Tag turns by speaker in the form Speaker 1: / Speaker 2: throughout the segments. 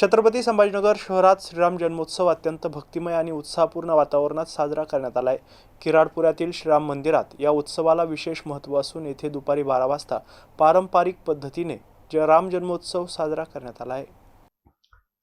Speaker 1: छत्रपती संभाजीनगर शहरात श्रीराम जन्मोत्सव अत्यंत भक्तिमय आणि उत्साहपूर्ण वातावरणात साजरा करण्यात आलाय। किराडपुरातील श्रीराम मंदिरात या उत्सवाला विशेष महत्त्व असून येथे दुपारी 12 वाजता पारंपरिक पद्धतीने राम जन्मोत्सव साजरा करण्यात आला आहे।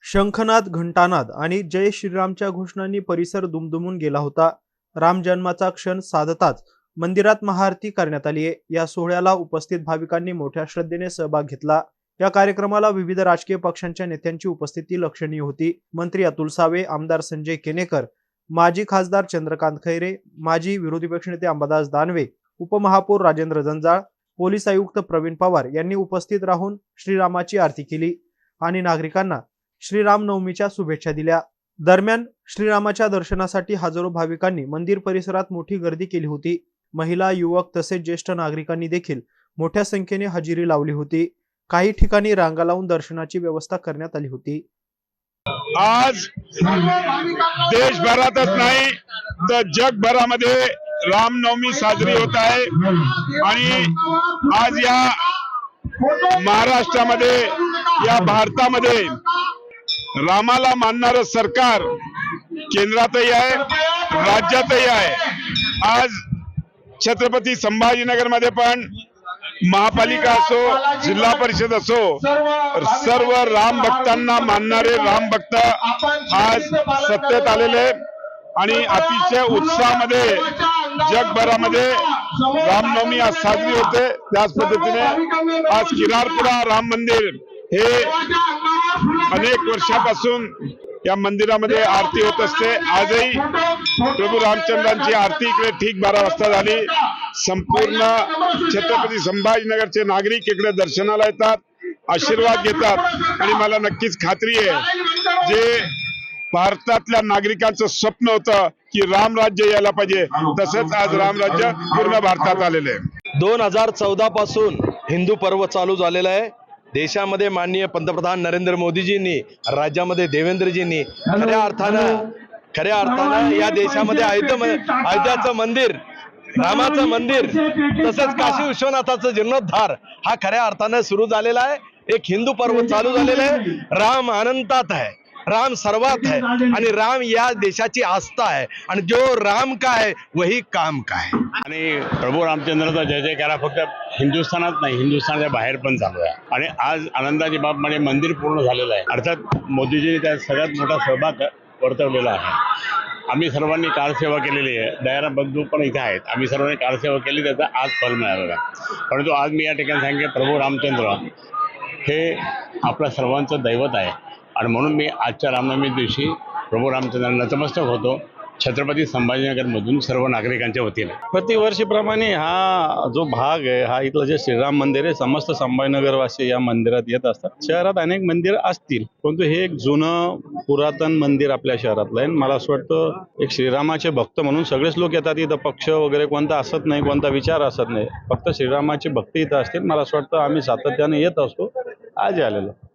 Speaker 1: शंखनाद, घंटानाद आणि जय श्रीरामच्या घोषणांनी परिसर दुमदुमून गेला होता। राम जन्माचा क्षण साधताच मंदिरात महाआरती करण्यात आली आहे। या सोहळ्याला उपस्थित भाविकांनी मोठ्या श्रद्धेने सहभाग घेतला। या कार्यक्रमाला विविध राजकीय पक्षांच्या नेत्यांची उपस्थिती लक्षणीय होती। मंत्री अतुल सावे, आमदार संजय केनेकर, माजी खासदार चंद्रकांत खैरे, माजी विरोधी पक्षनेते अंबादास दानवे, उपमहापौर राजेंद्र जंजाळ, पोलीस आयुक्त प्रवीण पवार यांनी उपस्थित राहून श्रीरामाची आरती केली आणि नागरिकांना श्रीरामनवमीच्या शुभेच्छा दिल्या। दरम्यान श्रीरामाच्या दर्शनासाठी हजारो भाविकांनी मंदिर परिसरात मोठी गर्दी केली होती। महिला, युवक तसेच ज्येष्ठ नागरिकांनी देखील मोठ्या संख्येने हजेरी लावली होती। काही ठिकाणी रांगा लावून दर्शनाची व्यवस्था करण्यात आली होती।
Speaker 2: आज देशभरातच नाही तर जगभरामध्ये रामनवमी साजरी होत आहे आणि आज या महाराष्ट्रामध्ये, या भारतामध्ये रामाला मानणारं सरकार केंद्रातही आहे, राज्यातही आहे। आज छत्रपती संभाजीनगरमध्ये पण महापालिका असो, जिल्हा परिषद असो, सर्व राम भक्तांना मानणारे राम भक्त आज सत्तेत आलेले आणि अतिशय उत्साहामध्ये जगभरामध्ये रामनवमी आज साजरी होते। त्याच पद्धतीने आज किराडपुरा राम मंदिर हे अनेक वर्षापासून या मंदिरामध्ये आरती होत असते। आजही प्रभू रामचंद्रांची आरती इकडे ठीक 12 वाजता झाली। संपूर्ण छत्रपती संभाजीनगरचे नागरिक इकडे दर्शनाला येतात, आशीर्वाद घेतात आणि मला नक्कीच खात्री आहे जे भारतातल्या नागरिकांचं स्वप्न होतं की रामराज्य यायला पाहिजे, तसंच आज रामराज्य पूर्ण भारतात आलेलं आहे।
Speaker 3: 2014 पासून हिंदू पर्व चालू झालेलं आहे। देशामध्ये माननीय पंतप्रधान नरेंद्र मोदीजींनी, राज्यामध्ये देवेंद्रजींनी खऱ्या अर्थानं या देशामध्ये अयोध्याचं मंदिर, रामाचं मंदिर तसेच काशी विश्वनाथाचं जीर्णोद्धार हा खऱ्या अर्थानं सुरू झालेला आहे। एक हिंदू पर्व चालू झालेलं आहे। राम अनंतात आहे, राम सर्वात है आणि राम या देशाची आस्था आहे आणि जो राम का है वही काम का है।
Speaker 4: आणि प्रभू रामचंद्राचा जय जयकार फक्त हिंदुस्थानात नाही, हिंदुस्थानाच्या बाहेर पण चालू आहे आणि आज आनंदाची बाब म्हणजे मंदिर पूर्ण झालेलं आहे। अर्थात मोदीजींनी त्यात सगळ्यात मोठा सहभाग वर्तवलेला आहे। आम्ही सर्वांनी कारसेवा केलेली आहे। दयाराम बंधू पण इथे आहेत। आम्ही सर्वांनी कारसेवा केली, त्याचा आज फल मिळालेला आहे। परंतु आज मी या ठिकाणी सांगेन प्रभू रामचंद्र हे आपल्या सर्वांचं दैवत आहे आणि म्हणून मी आजच्या रामनवमी दिवशी प्रभू रामचंद्रांना नतमस्तक होतो छत्रपती संभाजीनगरमधून सर्व नागरिकांच्या वतीने।
Speaker 5: प्रतिवर्षीप्रमाणे हा जो भाग आहे, हा इथलं जे श्रीराम मंदिर आहे, समस्त संभाजीनगरवासी या मंदिरात येत असतात। शहरात अनेक मंदिर असतील, परंतु हे एक जुनं पुरातन मंदिर आपल्या शहरातलं आहे। मला असं वाटतं एक श्रीरामाचे भक्त म्हणून सगळेच लोक येतात इथं। पक्ष वगैरे कोणता असत नाही, कोणता विचार असत नाही, फक्त श्रीरामाची भक्ती इथं असते। मला असं वाटतं आम्ही सातत्याने येत असतो, आज आलेलो।